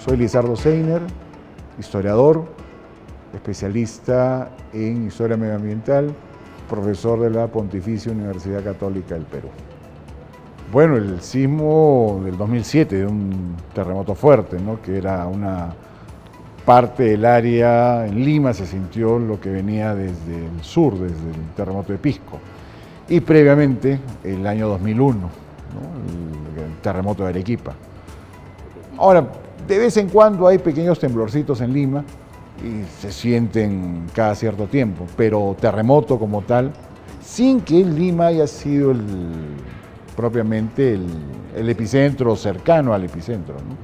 Soy Lizardo Seiner, historiador, especialista en historia medioambiental, profesor de la Pontificia Universidad Católica del Perú. Bueno, el sismo del 2007, de un terremoto fuerte, ¿no? Que era una parte del área en Lima, se sintió lo que venía desde el sur, desde el terremoto de Pisco. Y previamente, el año 2001, ¿no? el terremoto de Arequipa. Ahora, de vez en cuando hay pequeños temblorcitos en Lima y se sienten cada cierto tiempo, pero terremoto como tal, sin que Lima haya sido propiamente el epicentro, cercano al epicentro, ¿no?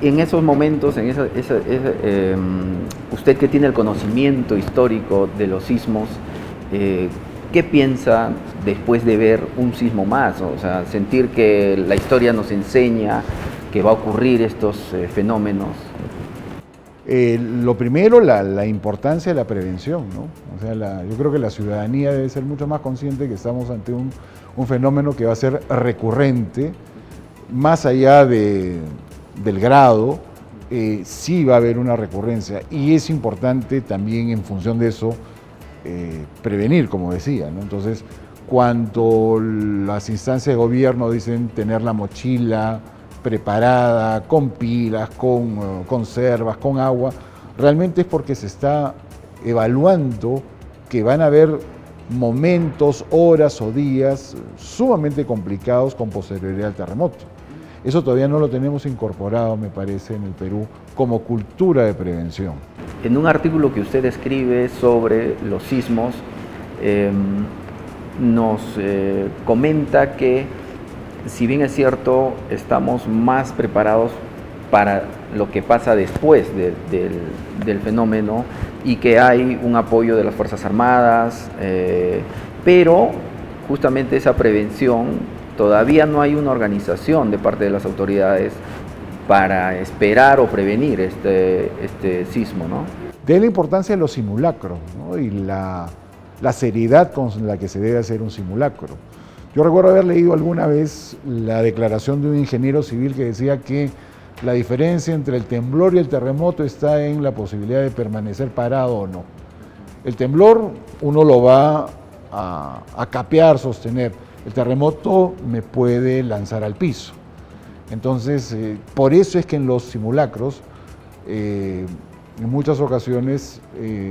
Y en esos momentos, usted que tiene el conocimiento histórico de los sismos, ¿qué piensa después de ver un sismo más? O sea, sentir que la historia nos enseña que va a ocurrir estos fenómenos. Lo primero, la importancia de la prevención, ¿no? O sea, yo creo que la ciudadanía debe ser mucho más consciente que estamos ante un fenómeno que va a ser recurrente, más allá del grado, sí va a haber una recurrencia y es importante también en función de eso prevenir, como decía, ¿no? Entonces, cuando las instancias de gobierno dicen tener la mochila preparada, con pilas, con conservas, con agua, realmente es porque se está evaluando que van a haber momentos, horas o días sumamente complicados con posterioridad al terremoto. Eso todavía no lo tenemos incorporado, me parece, en el Perú como cultura de prevención. En un artículo que usted escribe sobre los sismos, nos comenta que, si bien es cierto, estamos más preparados para lo que pasa después del fenómeno y que hay un apoyo de las Fuerzas Armadas, pero justamente esa prevención, todavía no hay una organización de parte de las autoridades para esperar o prevenir este sismo, ¿no? De la importancia de los simulacros, ¿no? Y la seriedad con la que se debe hacer un simulacro. Yo recuerdo haber leído alguna vez la declaración de un ingeniero civil que decía que la diferencia entre el temblor y el terremoto está en la posibilidad de permanecer parado o no. El temblor uno lo va a capear, sostener. El terremoto me puede lanzar al piso. Entonces, por eso es que en los simulacros, en muchas ocasiones,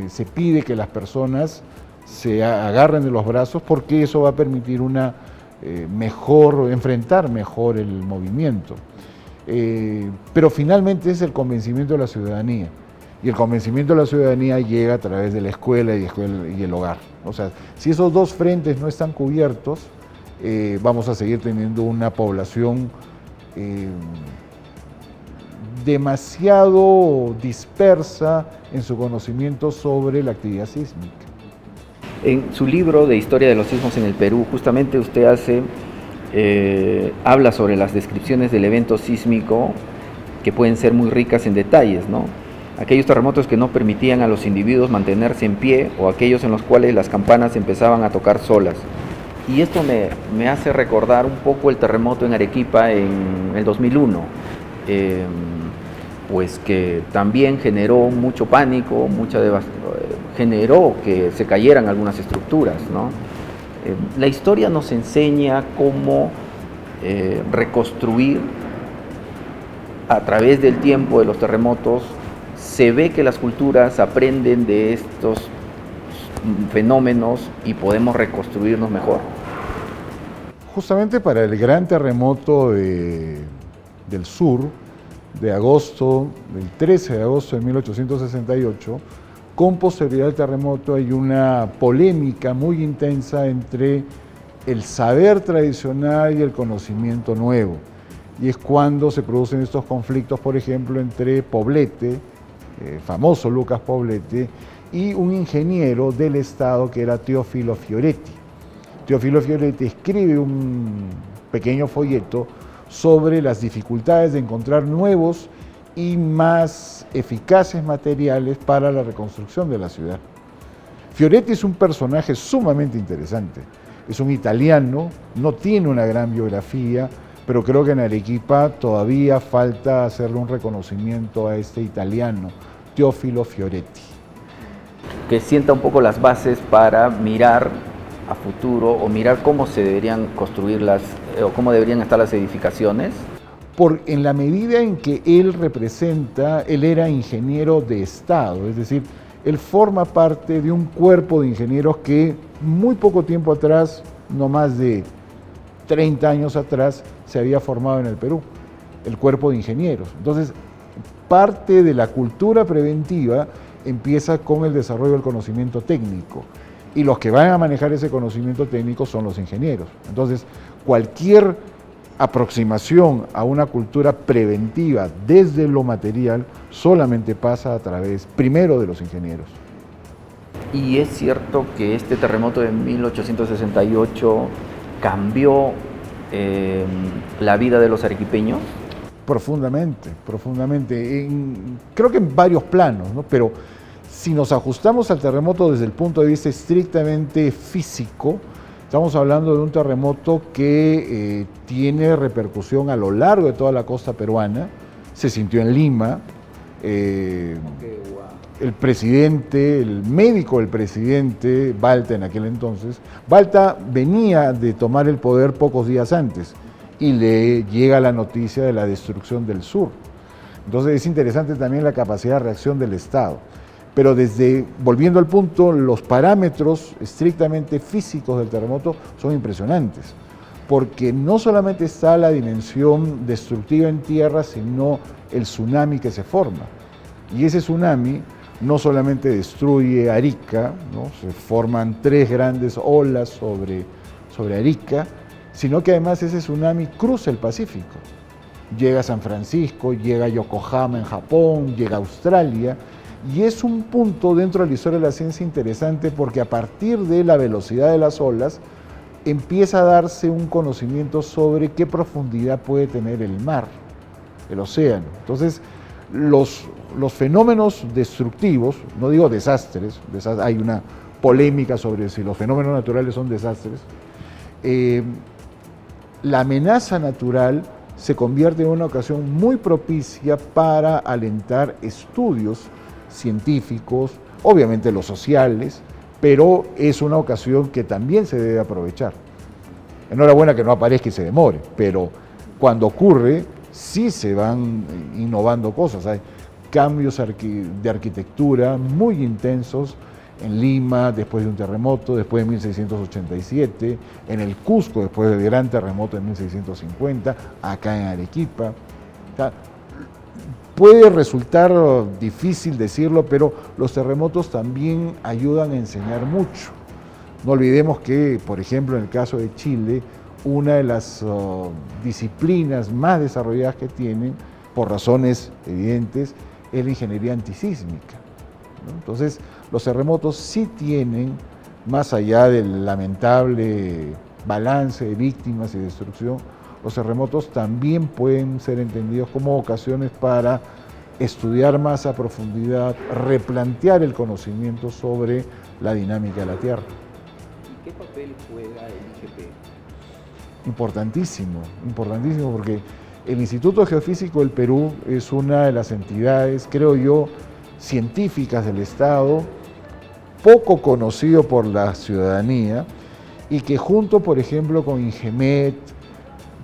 se pide que las personas se agarren de los brazos porque eso va a permitir enfrentar mejor el movimiento. Pero finalmente es el convencimiento de la ciudadanía. Y el convencimiento de la ciudadanía llega a través de la escuela y el hogar. O sea, si esos dos frentes no están cubiertos, vamos a seguir teniendo una población demasiado dispersa en su conocimiento sobre la actividad sísmica. En su libro de Historia de los Sismos en el Perú, justamente usted habla sobre las descripciones del evento sísmico que pueden ser muy ricas en detalles, ¿no? Aquellos terremotos que no permitían a los individuos mantenerse en pie o aquellos en los cuales las campanas empezaban a tocar solas. Y esto me hace recordar un poco el terremoto en Arequipa en el 2001, pues que también generó mucho pánico, generó que se cayeran algunas estructuras, ¿no? La historia nos enseña cómo reconstruir a través del tiempo de los terremotos. Se ve que las culturas aprenden de estos fenómenos y podemos reconstruirnos mejor. Justamente para el gran terremoto del sur, del 13 de agosto de 1868, con posterioridad al terremoto hay una polémica muy intensa entre el saber tradicional y el conocimiento nuevo. Y es cuando se producen estos conflictos, por ejemplo, entre Poblete, famoso Lucas Poblete, y un ingeniero del Estado que era Teófilo Fioretti. Teófilo Fioretti escribe un pequeño folleto sobre las dificultades de encontrar nuevos y más eficaces materiales para la reconstrucción de la ciudad. Fioretti es un personaje sumamente interesante. Es un italiano, no tiene una gran biografía, pero creo que en Arequipa todavía falta hacerle un reconocimiento a este italiano, Teófilo Fioretti. Que sienta un poco las bases para mirar a futuro o mirar cómo se deberían construir o cómo deberían estar las edificaciones. En la medida en que él era ingeniero de Estado, es decir, él forma parte de un cuerpo de ingenieros que muy poco tiempo atrás, no más de 30 años atrás, se había formado en el Perú, el cuerpo de ingenieros. Entonces, parte de la cultura preventiva empieza con el desarrollo del conocimiento técnico, y los que van a manejar ese conocimiento técnico son los ingenieros. Entonces, cualquier aproximación a una cultura preventiva desde lo material solamente pasa a través, primero, de los ingenieros. Y es cierto que este terremoto de 1868 cambió la vida de los arequipeños. Profundamente, profundamente. Creo que en varios planos, ¿no? Pero si nos ajustamos al terremoto desde el punto de vista estrictamente físico, estamos hablando de un terremoto que tiene repercusión a lo largo de toda la costa peruana. Se sintió en Lima. El presidente, el médico del presidente, Balta en aquel entonces, Balta venía de tomar el poder pocos días antes y le llega la noticia de la destrucción del sur. Entonces es interesante también la capacidad de reacción del Estado. Pero volviendo al punto, los parámetros estrictamente físicos del terremoto son impresionantes, porque no solamente está la dimensión destructiva en tierra, sino el tsunami que se forma. Y ese tsunami no solamente destruye Arica, ¿no? Se forman 3 grandes olas sobre Arica, sino que además ese tsunami cruza el Pacífico. Llega a San Francisco, llega a Yokohama en Japón, llega a Australia, y es un punto dentro de la historia de la ciencia interesante porque a partir de la velocidad de las olas empieza a darse un conocimiento sobre qué profundidad puede tener el mar, el océano. Entonces, los fenómenos destructivos, no digo desastres, hay una polémica sobre si los fenómenos naturales son desastres, la amenaza natural se convierte en una ocasión muy propicia para alentar estudios científicos, obviamente los sociales, pero es una ocasión que también se debe aprovechar. Enhorabuena que no aparezca y se demore, pero cuando ocurre, sí se van innovando cosas. Hay cambios de arquitectura muy intensos en Lima, después de un terremoto, después de 1687, en el Cusco, después del gran terremoto de 1650, acá en Arequipa. O sea, puede resultar difícil decirlo, pero los terremotos también ayudan a enseñar mucho. No olvidemos que, por ejemplo, en el caso de Chile, una de las disciplinas más desarrolladas que tienen, por razones evidentes, es la ingeniería antisísmica, ¿no? Entonces, los terremotos sí tienen, más allá del lamentable balance de víctimas y destrucción, los terremotos también pueden ser entendidos como ocasiones para estudiar más a profundidad, replantear el conocimiento sobre la dinámica de la Tierra. ¿Y qué papel juega el IGP? Importantísimo, importantísimo, porque el Instituto Geofísico del Perú es una de las entidades, creo yo, científicas del Estado, poco conocido por la ciudadanía, y que junto, por ejemplo, con INGEMET,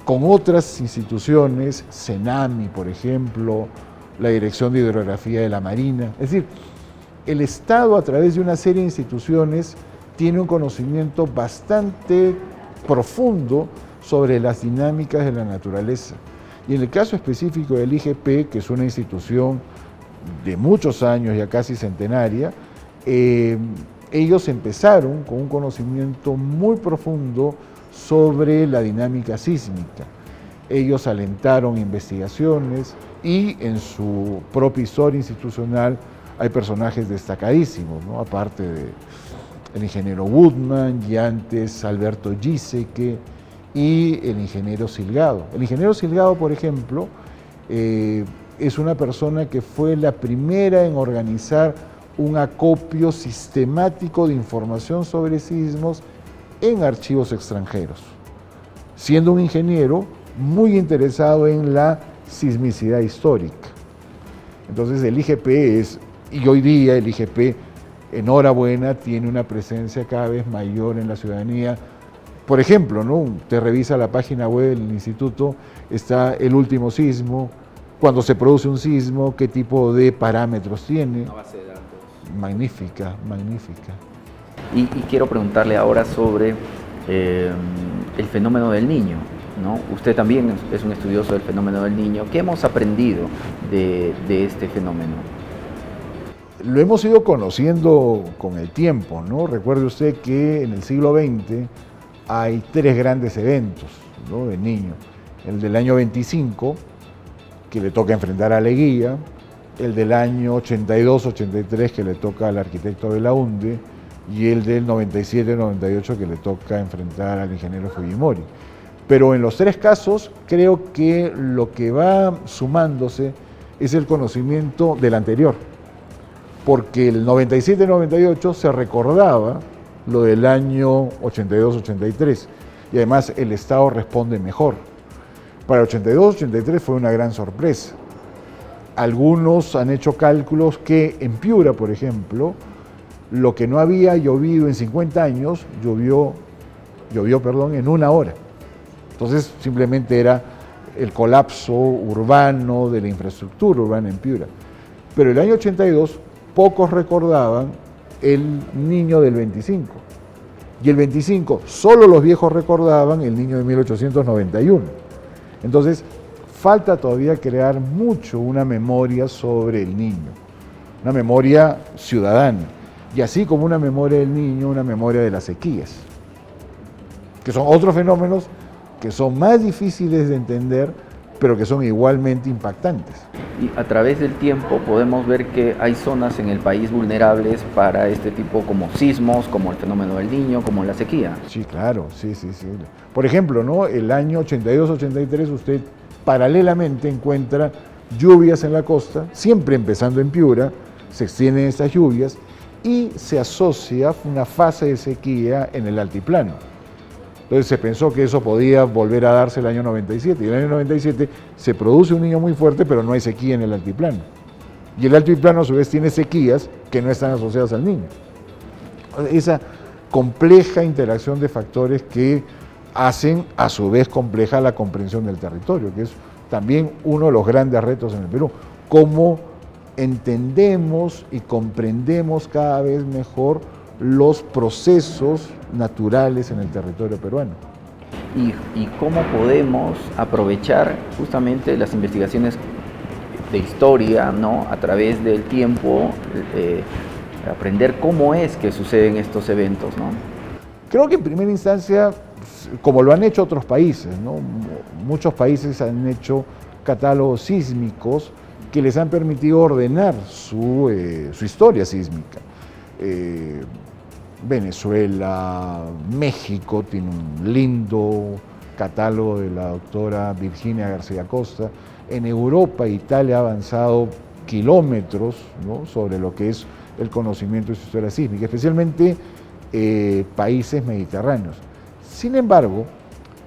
con otras instituciones, CENAMI, por ejemplo, la Dirección de Hidrografía de la Marina, es decir, el Estado a través de una serie de instituciones tiene un conocimiento bastante profundo sobre las dinámicas de la naturaleza. Y en el caso específico del IGP, que es una institución de muchos años, ya casi centenaria, ellos empezaron con un conocimiento muy profundo sobre la dinámica sísmica. Ellos alentaron investigaciones y en su propia historia institucional hay personajes destacadísimos, ¿no? Aparte del ingeniero Woodman y antes Alberto Giesecke y el ingeniero Silgado. El ingeniero Silgado, por ejemplo, es una persona que fue la primera en organizar un acopio sistemático de información sobre sismos en archivos extranjeros. Siendo un ingeniero, muy interesado en la sismicidad histórica. Entonces el IGP y hoy día el IGP, enhorabuena, tiene una presencia cada vez mayor en la ciudadanía. Por ejemplo, ¿no? Te revisa la página web del instituto, está el último sismo, cuando se produce un sismo, qué tipo de parámetros tiene. Una base de datos. Magnífica, magnífica. Y quiero preguntarle ahora sobre el fenómeno del Niño, ¿no? Usted también es un estudioso del fenómeno del Niño. ¿Qué hemos aprendido de este fenómeno? Lo hemos ido conociendo con el tiempo, ¿no? Recuerde usted que en el siglo XX hay 3 grandes eventos, ¿no?, del Niño. El del año 25, que le toca enfrentar a Leguía, el del año 82-83, que le toca al arquitecto Belaunde, y el del 97-98, que le toca enfrentar al ingeniero Fujimori. Pero en los 3 casos, creo que lo que va sumándose es el conocimiento del anterior, porque el 97-98 se recordaba lo del año 82-83, y además el Estado responde mejor. Para el 82-83 fue una gran sorpresa. Algunos han hecho cálculos que en Piura, por ejemplo, lo que no había llovido en 50 años, llovió en 1 hora. Entonces simplemente era el colapso urbano de la infraestructura urbana en Piura. Pero el año 82 pocos recordaban el Niño del 25. Y el 25 solo los viejos recordaban el Niño de 1891. Entonces falta todavía crear mucho una memoria sobre el Niño, una memoria ciudadana. Y así como una memoria del Niño, una memoria de las sequías, que son otros fenómenos que son más difíciles de entender, pero que son igualmente impactantes. Y a través del tiempo podemos ver que hay zonas en el país vulnerables para este tipo como sismos, como el fenómeno del Niño, como la sequía. Sí, claro, sí. Por ejemplo, ¿no?, el año 82-83 usted paralelamente encuentra lluvias en la costa, siempre empezando en Piura, se extienden estas lluvias, y se asocia una fase de sequía en el altiplano. Entonces se pensó que eso podía volver a darse el año 97, y en el año 97 se produce un Niño muy fuerte, pero no hay sequía en el altiplano. Y el altiplano a su vez tiene sequías que no están asociadas al Niño. Esa compleja interacción de factores que hacen a su vez compleja la comprensión del territorio, que es también uno de los grandes retos en el Perú. Cómo entendemos y comprendemos cada vez mejor los procesos naturales en el territorio peruano. Y cómo podemos aprovechar justamente las investigaciones de historia, ¿no?, a través del tiempo, aprender cómo es que suceden estos eventos, ¿no? Creo que en primera instancia, como lo han hecho otros países, ¿no?, muchos países han hecho catálogos sísmicos que les han permitido ordenar su historia sísmica. Venezuela, México tiene un lindo catálogo de la doctora Virginia García Costa. En Europa, Italia ha avanzado kilómetros, ¿no?, sobre lo que es el conocimiento de su historia sísmica, especialmente países mediterráneos. Sin embargo,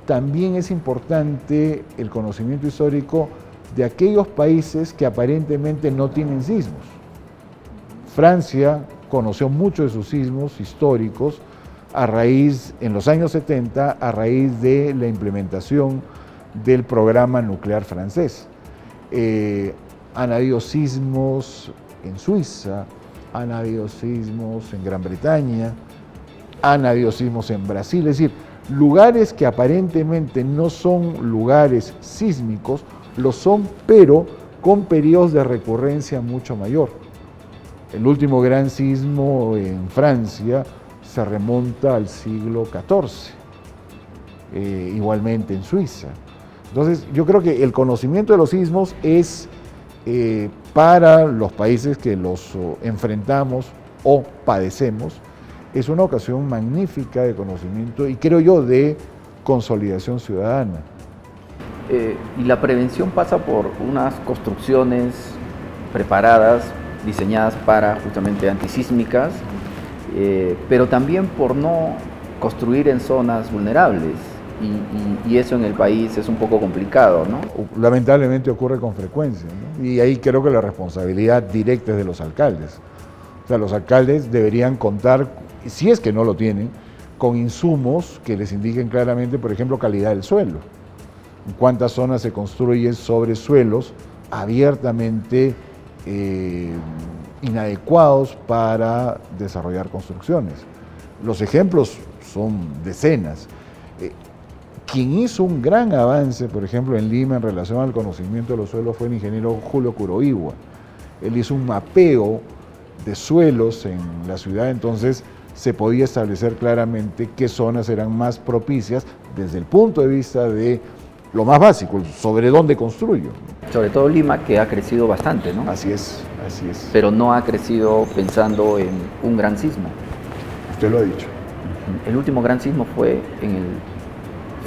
también es importante el conocimiento histórico de aquellos países que aparentemente no tienen sismos. Francia conoció muchos de sus sismos históricos en los años 70, a raíz de la implementación del programa nuclear francés. Han habido sismos en Suiza, han habido sismos en Gran Bretaña, han habido sismos en Brasil, es decir, lugares que aparentemente no son lugares sísmicos, lo son, pero con periodos de recurrencia mucho mayor. El último gran sismo en Francia se remonta al siglo XIV, igualmente en Suiza. Entonces, yo creo que el conocimiento de los sismos es para los países que los enfrentamos o padecemos, es una ocasión magnífica de conocimiento y creo yo de consolidación ciudadana. Y la prevención pasa por unas construcciones preparadas, diseñadas para justamente antisísmicas, pero también por no construir en zonas vulnerables y eso en el país es un poco complicado, ¿no? Lamentablemente ocurre con frecuencia, ¿no? Y ahí creo que la responsabilidad directa es de los alcaldes. O sea, los alcaldes deberían contar, si es que no lo tienen, con insumos que les indiquen claramente, por ejemplo, calidad del suelo. En cuántas zonas se construyen sobre suelos abiertamente inadecuados para desarrollar construcciones. Los ejemplos son decenas. Quien hizo un gran avance, por ejemplo, en Lima en relación al conocimiento de los suelos fue el ingeniero Julio Curoigua. Él hizo un mapeo de suelos en la ciudad, entonces se podía establecer claramente qué zonas eran más propicias desde el punto de vista de lo más básico, sobre dónde construyo. Sobre todo Lima, que ha crecido bastante, ¿no? Así es, así es. Pero no ha crecido pensando en un gran sismo. Usted lo ha dicho. El último gran sismo fue en el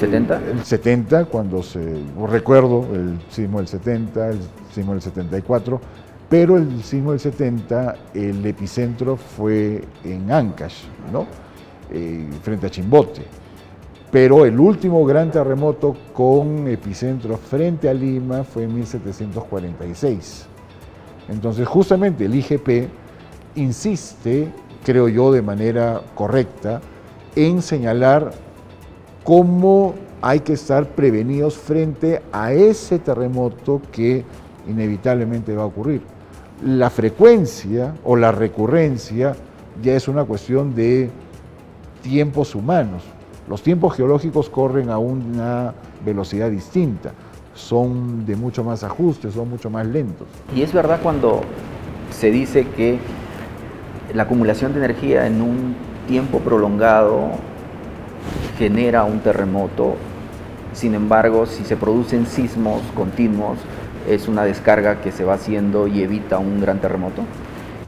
70. El 70, cuando recuerdo el sismo del 70, el sismo del 74, pero el sismo del 70, el epicentro fue en Ancash, ¿no? Frente a Chimbote. Pero el último gran terremoto con epicentro frente a Lima fue en 1746. Entonces, justamente el IGP insiste, creo yo, de manera correcta, en señalar cómo hay que estar prevenidos frente a ese terremoto que inevitablemente va a ocurrir. La frecuencia o la recurrencia ya es una cuestión de tiempos humanos. Los tiempos geológicos corren a una velocidad distinta, son de mucho más ajuste, son mucho más lentos. Y es verdad cuando se dice que la acumulación de energía en un tiempo prolongado genera un terremoto. Sin embargo, si se producen sismos continuos, es una descarga que se va haciendo y evita un gran terremoto.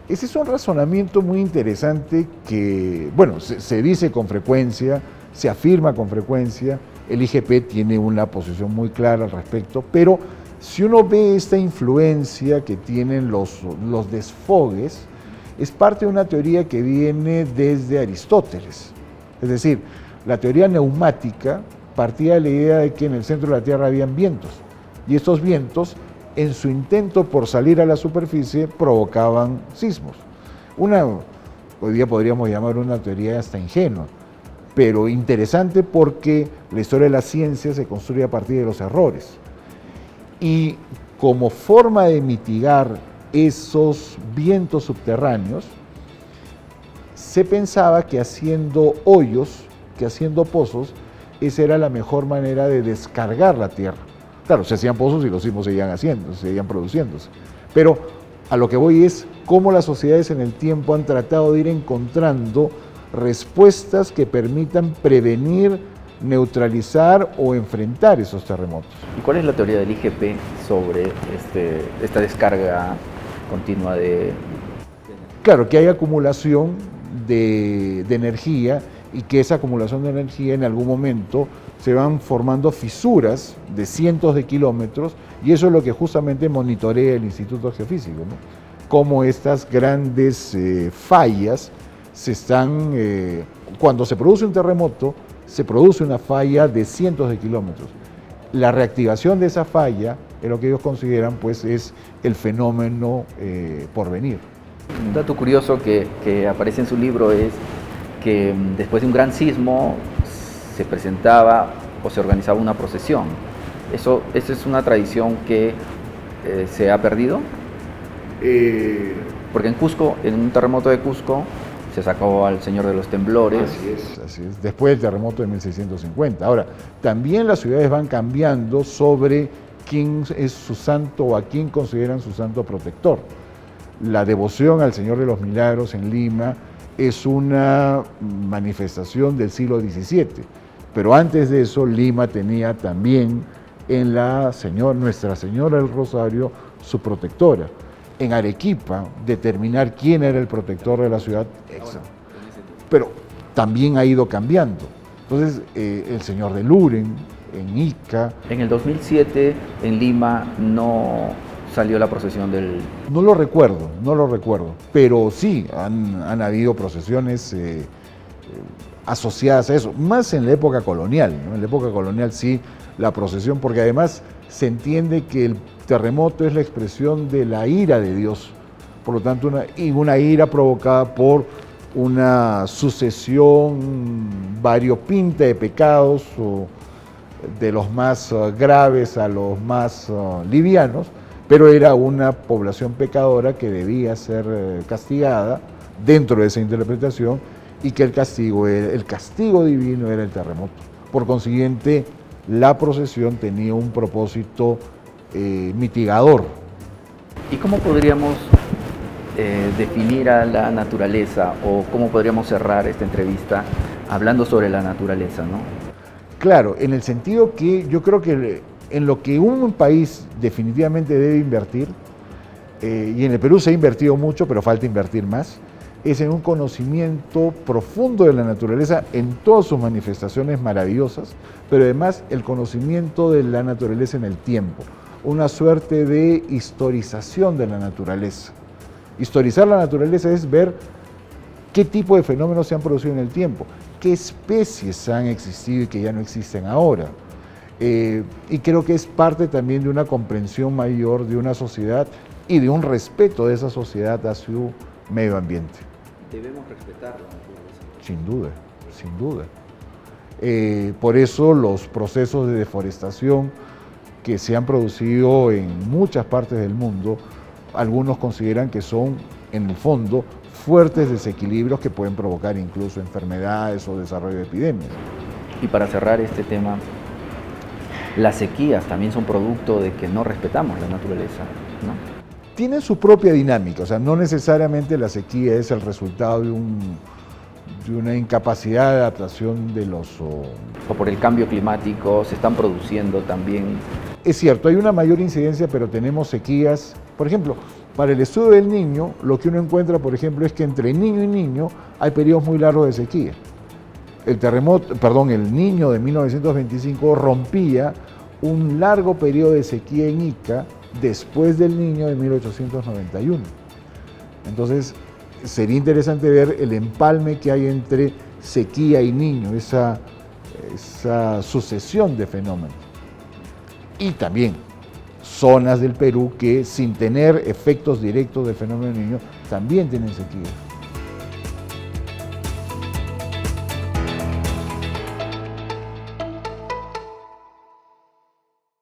Ese es un razonamiento muy interesante que, bueno, se dice con frecuencia, se afirma con frecuencia, el IGP tiene una posición muy clara al respecto, pero si uno ve esta influencia que tienen los desfogues, es parte de una teoría que viene desde Aristóteles. Es decir, la teoría neumática partía de la idea de que en el centro de la Tierra habían vientos, y estos vientos, en su intento por salir a la superficie, provocaban sismos. Hoy día podríamos llamar una teoría hasta ingenua, pero interesante porque la historia de la ciencia se construye a partir de los errores. Y como forma de mitigar esos vientos subterráneos, se pensaba que haciendo hoyos, que haciendo pozos, esa era la mejor manera de descargar la tierra. Claro, se hacían pozos y los sismos seguían produciéndose. Pero a lo que voy es cómo las sociedades en el tiempo han tratado de ir encontrando respuestas que permitan prevenir, neutralizar o enfrentar esos terremotos. ¿Y cuál es la teoría del IGP sobre esta descarga continua de... Claro, que hay acumulación de energía y que esa acumulación de energía en algún momento se van formando fisuras de cientos de kilómetros, y eso es lo que justamente monitorea el Instituto Geofísico, ¿no? Cómo estas grandes fallas se están, cuando se produce un terremoto, se produce una falla de cientos de kilómetros. La reactivación de esa falla, es lo que ellos consideran, pues es el fenómeno por venir. Un dato curioso que aparece en su libro es que después de un gran sismo se presentaba o se organizaba una procesión. ¿Eso es una tradición que se ha perdido? Porque en Cusco, en un terremoto de Cusco, se sacó al Señor de los Temblores. Así es, después del terremoto de 1650. Ahora, también las ciudades van cambiando sobre quién es su santo o a quién consideran su santo protector. La devoción al Señor de los Milagros en Lima es una manifestación del siglo XVII, pero antes de eso Lima tenía también en Nuestra Señora del Rosario su protectora. En Arequipa, determinar quién era el protector de la ciudad, pero también ha ido cambiando. Entonces, el Señor de Luren, en Ica. En el 2007, en Lima, no salió la procesión del... No lo recuerdo, pero sí, han habido procesiones asociadas a eso, más en la época colonial, ¿no? En la época colonial sí, la procesión, porque además se entiende que el terremoto es la expresión de la ira de Dios, por lo tanto una ira provocada por una sucesión variopinta de pecados, o de los más graves a los más livianos, pero era una población pecadora que debía ser castigada dentro de esa interpretación, y que el castigo divino era el terremoto. Por consiguiente, la procesión tenía un propósito mitigador. ¿Y cómo podríamos definir a la naturaleza, o cómo podríamos cerrar esta entrevista hablando sobre la naturaleza, ¿no? Claro, en el sentido que yo creo que en lo que un país definitivamente debe invertir, y en el Perú se ha invertido mucho, pero falta invertir más, es en un conocimiento profundo de la naturaleza en todas sus manifestaciones maravillosas, pero además el conocimiento de la naturaleza en el tiempo, una suerte de historización de la naturaleza. Historizar la naturaleza es ver qué tipo de fenómenos se han producido en el tiempo, qué especies han existido y que ya no existen ahora. Y creo que es parte también de una comprensión mayor de una sociedad y de un respeto de esa sociedad a su medio ambiente. Debemos respetar la naturaleza. Sin duda, sin duda. Por eso los procesos de deforestación que se han producido en muchas partes del mundo, algunos consideran que son, en el fondo, fuertes desequilibrios que pueden provocar incluso enfermedades o desarrollo de epidemias. Y para cerrar este tema, las sequías también son producto de que no respetamos la naturaleza, ¿no? Tienen su propia dinámica, o sea, no necesariamente la sequía es el resultado de una incapacidad de adaptación de los... O por el cambio climático se están produciendo también... Es cierto, hay una mayor incidencia, pero tenemos sequías. Por ejemplo, para el estudio del Niño, lo que uno encuentra, por ejemplo, es que entre niño y niño hay periodos muy largos de sequía. El Niño de 1925 rompía un largo periodo de sequía en Ica después del Niño de 1891. Entonces, sería interesante ver el empalme que hay entre sequía y Niño, esa sucesión de fenómenos. Y también zonas del Perú que, sin tener efectos directos del fenómeno del Niño, también tienen sequía.